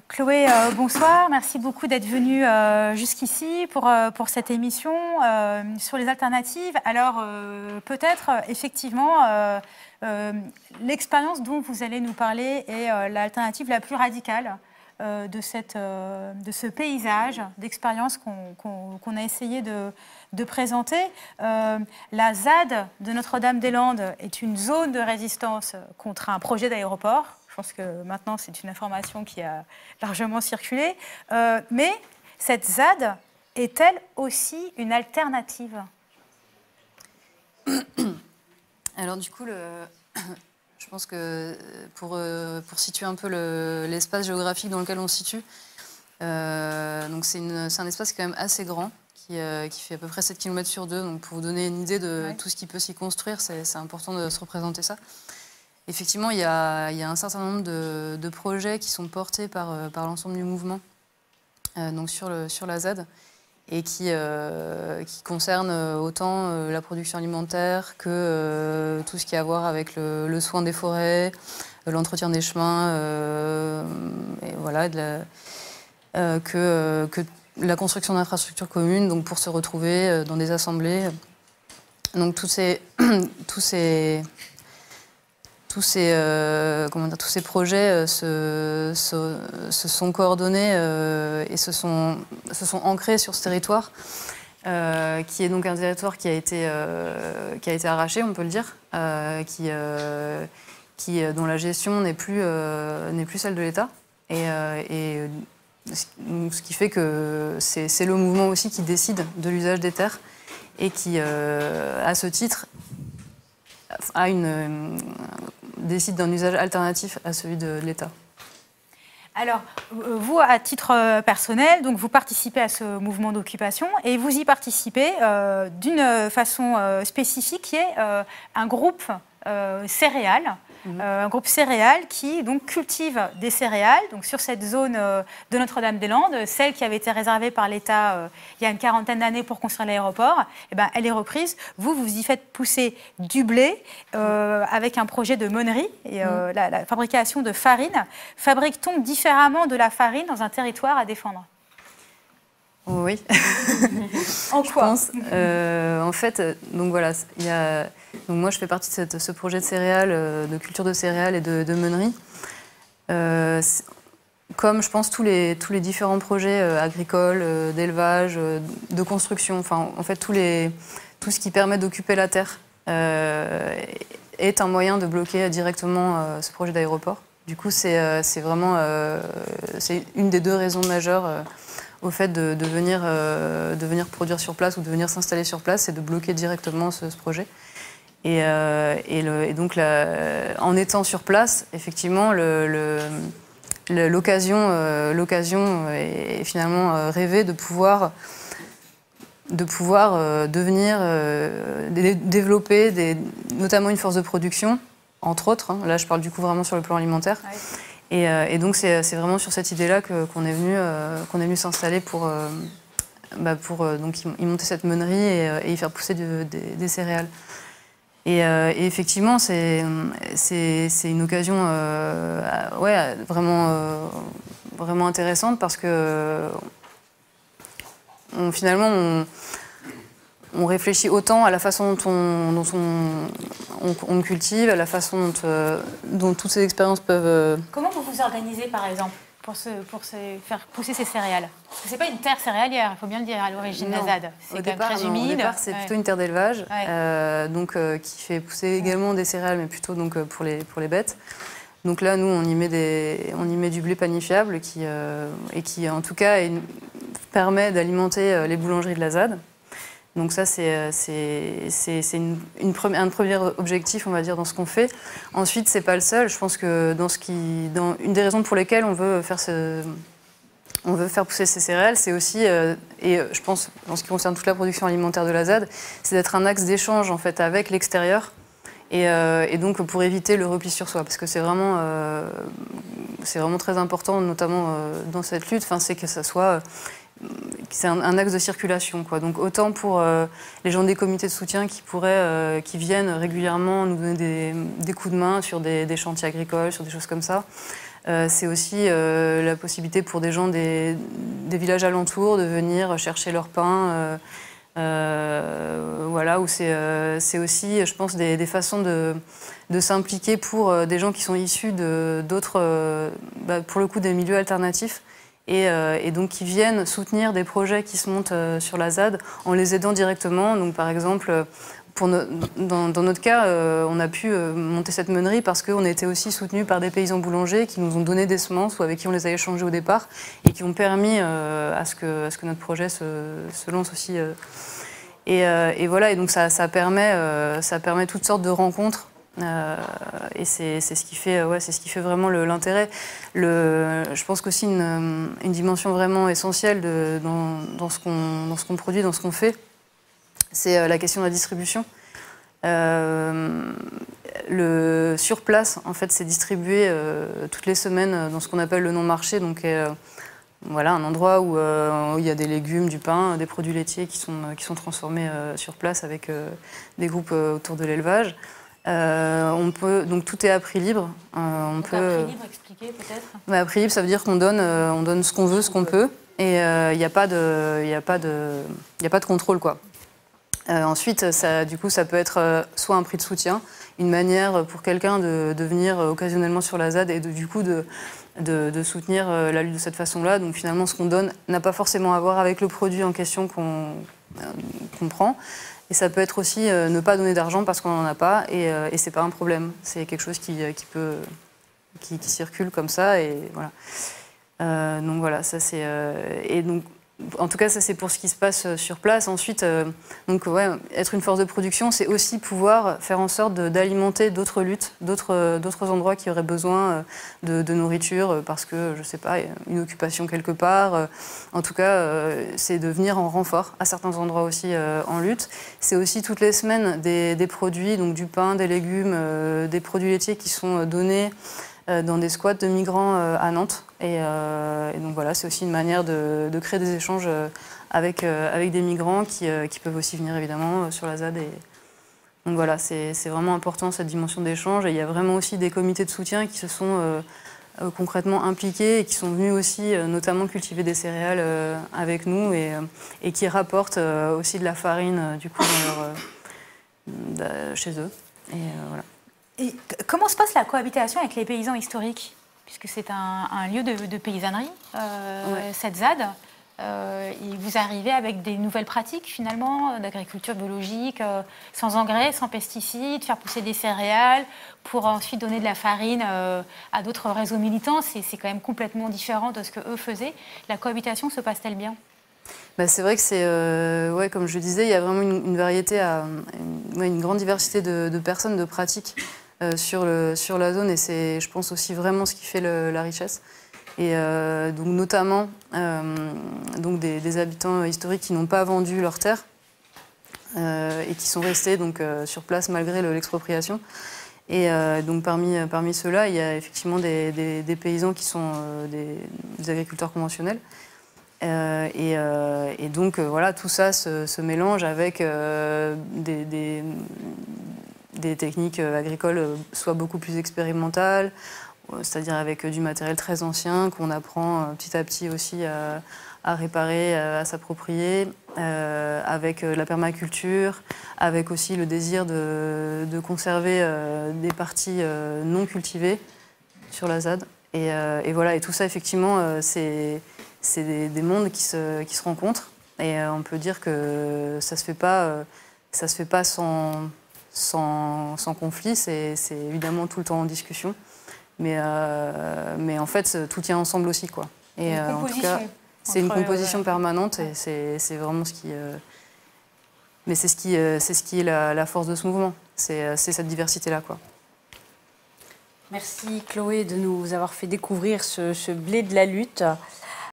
Chloé, bonsoir. Merci beaucoup d'être venue jusqu'ici pour cette émission sur les alternatives. Alors, peut-être, effectivement, l'expérience dont vous allez nous parler est l'alternative la plus radicale de ce paysage d'expérience qu'on a essayé de présenter. La ZAD de Notre-Dame-des-Landes est une zone de résistance contre un projet d'aéroport. Je pense que maintenant, c'est une information qui a largement circulé. Mais cette ZAD est-elle aussi une alternative? Alors du coup, je pense que pour situer un peu l'espace géographique dans lequel on se situe, donc c'est un espace quand même assez grand, qui fait à peu près 7 km sur 2. Donc pour vous donner une idée de tout ce qui peut s'y construire, c'est important de se représenter ça. Effectivement, il y a un certain nombre de projets qui sont portés par l'ensemble du mouvement donc sur la ZAD et qui concernent autant la production alimentaire que tout ce qui a à voir avec le soin des forêts, l'entretien des chemins, et voilà, que la construction d'infrastructures communes, donc pour se retrouver dans des assemblées. Donc tous ces projets se sont coordonnés et se sont ancrés sur ce territoire, qui est donc un territoire qui a été arraché, on peut le dire, dont la gestion n'est plus celle de l'État. Et ce qui fait que c'est le mouvement aussi qui décide de l'usage des terres et qui, à ce titre, décide d'un usage alternatif à celui de l'État. Alors, vous, à titre personnel, donc vous participez à ce mouvement d'occupation et vous y participez d'une façon spécifique qui est un groupe céréales. Un groupe céréales qui donc cultive des céréales donc sur cette zone de Notre-Dame-des-Landes, celle qui avait été réservée par l'État il y a une quarantaine d'années pour construire l'aéroport. Eh ben, elle est reprise. Vous y faites pousser du blé avec un projet de meunerie et la fabrication de farine. Fabrique-t-on différemment de la farine dans un territoire à défendre? Oui. En quoi? En fait, donc voilà, donc moi je fais partie de ce projet de céréales, de culture de céréales et de meunerie. Comme je pense tous les différents projets agricoles, d'élevage, de construction, enfin en fait tout ce qui permet d'occuper la terre est un moyen de bloquer directement ce projet d'aéroport. Du coup, c'est vraiment c'est une des deux raisons majeures au fait de venir produire sur place ou de venir s'installer sur place, c'est de bloquer directement ce projet. Et donc, en étant sur place, effectivement, l'occasion est finalement rêvée de pouvoir devenir, développer notamment une force de production, entre autres. Hein. Là, je parle du coup vraiment sur le plan alimentaire. Ouais. Et donc, c'est vraiment sur cette idée-là qu'on est venu s'installer pour donc y monter cette meunerie et y faire pousser des céréales. Et effectivement, c'est une occasion ouais, vraiment intéressante parce que finalement, on réfléchit autant à la façon dont on cultive, à la façon dont toutes ces expériences peuvent... Comment vous vous organisez, par exemple, pour faire pousser ces céréales? Parce que ce n'est pas une terre céréalière, il faut bien le dire, à l'origine, la ZAD. C'est quand même très humide. Au départ, c'est plutôt une terre d'élevage, qui fait pousser également des céréales, mais plutôt donc, pour les bêtes. Donc là, nous, on y met du blé panifiable et qui, en tout cas, permet d'alimenter les boulangeries de la ZAD. Donc ça, c'est un premier objectif, on va dire, dans ce qu'on fait. Ensuite, c'est pas le seul. Je pense que une des raisons pour lesquelles on veut faire pousser ces céréales, c'est aussi, et je pense, en ce qui concerne toute la production alimentaire de la ZAD, c'est d'être un axe d'échange en fait avec l'extérieur. Et donc pour éviter le repli sur soi, parce que c'est vraiment très important, notamment dans cette lutte, c'est que ça soit... C'est un axe de circulation, quoi. Donc autant pour les gens des comités de soutien qui viennent régulièrement nous donner des coups de main sur des chantiers agricoles, sur des choses comme ça, C'est aussi la possibilité pour des gens des villages alentours de venir chercher leur pain. Voilà, où c'est aussi, je pense, des façons de s'impliquer pour des gens qui sont issus d'autres, pour le coup, des milieux alternatifs. Et donc qui viennent soutenir des projets qui se montent sur la ZAD en les aidant directement. Donc par exemple, dans notre cas, on a pu monter cette meunerie parce qu'on a été aussi soutenus par des paysans boulangers qui nous ont donné des semences ou avec qui on les a échangées au départ et qui ont permis à ce que notre projet se lance aussi. Et voilà, et donc ça permet toutes sortes de rencontres. Et c'est ce qui fait, c'est ce qui fait vraiment l'intérêt. Je pense qu'aussi une dimension vraiment essentielle dans ce qu'on produit, dans ce qu'on fait, c'est la question de la distribution. Sur place, en fait, c'est distribué toutes les semaines dans ce qu'on appelle le non-marché, donc voilà, un endroit où il y a des légumes, du pain, des produits laitiers qui sont transformés sur place avec des groupes autour de l'élevage. Donc tout est à prix libre. À prix libre, expliquer peut-être. À prix libre, ça veut dire qu'on donne ce qu'on veut, ce qu'on peut, et il n'y a pas de contrôle, quoi. Ensuite, du coup, ça peut être soit un prix de soutien, une manière pour quelqu'un de venir occasionnellement sur la ZAD et du coup de soutenir la lutte de cette façon-là. Donc finalement, ce qu'on donne n'a pas forcément à voir avec le produit en question qu'on prend. Et ça peut être aussi ne pas donner d'argent parce qu'on n'en a pas, et c'est pas un problème. C'est quelque chose qui circule comme ça, et voilà. Donc voilà, ça c'est... et donc, en tout cas, ça c'est pour ce qui se passe sur place. Ensuite, être une force de production, c'est aussi pouvoir faire en sorte d'alimenter d'autres luttes, d'autres endroits qui auraient besoin de nourriture parce que, je sais pas, une occupation quelque part. En tout cas, c'est de venir en renfort à certains endroits aussi en lutte. C'est aussi toutes les semaines des produits, donc du pain, des légumes, des produits laitiers qui sont donnés dans des squats de migrants à Nantes. Et donc voilà, c'est aussi une manière de créer des échanges avec des migrants qui peuvent aussi venir évidemment sur la ZAD. Donc voilà, c'est vraiment important cette dimension d'échange. Et il y a vraiment aussi des comités de soutien qui se sont concrètement impliqués et qui sont venus aussi notamment cultiver des céréales avec nous et qui rapportent aussi de la farine du coup chez eux. Et voilà. Et comment se passe la cohabitation avec les paysans historiques? Puisque c'est un lieu de paysannerie, cette ZAD. Et vous arrivez avec des nouvelles pratiques, finalement, d'agriculture biologique, sans engrais, sans pesticides, faire pousser des céréales, pour ensuite donner de la farine à d'autres réseaux militants. C'est quand même complètement différent de ce qu'eux faisaient. La cohabitation se passe-t-elle bien? C'est vrai que c'est, comme je le disais, il y a vraiment une variété, une grande diversité de personnes, de pratiques sur la zone, et c'est, je pense, aussi vraiment ce qui fait la richesse. Et donc notamment donc des habitants historiques qui n'ont pas vendu leurs terres et qui sont restés donc sur place malgré l'expropriation. Et donc parmi ceux-là, il y a effectivement des paysans qui sont des agriculteurs conventionnels. Et donc voilà, tout ça se mélange avec des techniques agricoles soit beaucoup plus expérimentales, c'est-à-dire avec du matériel très ancien qu'on apprend petit à petit aussi à réparer, à s'approprier, avec la permaculture, avec aussi le désir de conserver des parties non cultivées sur la ZAD. Et voilà, et tout ça effectivement, c'est des mondes qui se rencontrent, et on peut dire que ça se fait pas sans conflit. C'est évidemment tout le temps en discussion, mais en fait tout tient ensemble aussi, quoi. Et en tout cas, c'est une composition permanente, et c'est vraiment ce qui mais c'est ce qui est la force de ce mouvement, c'est cette diversité là, quoi. Merci Chloé de nous avoir fait découvrir ce blé de la lutte.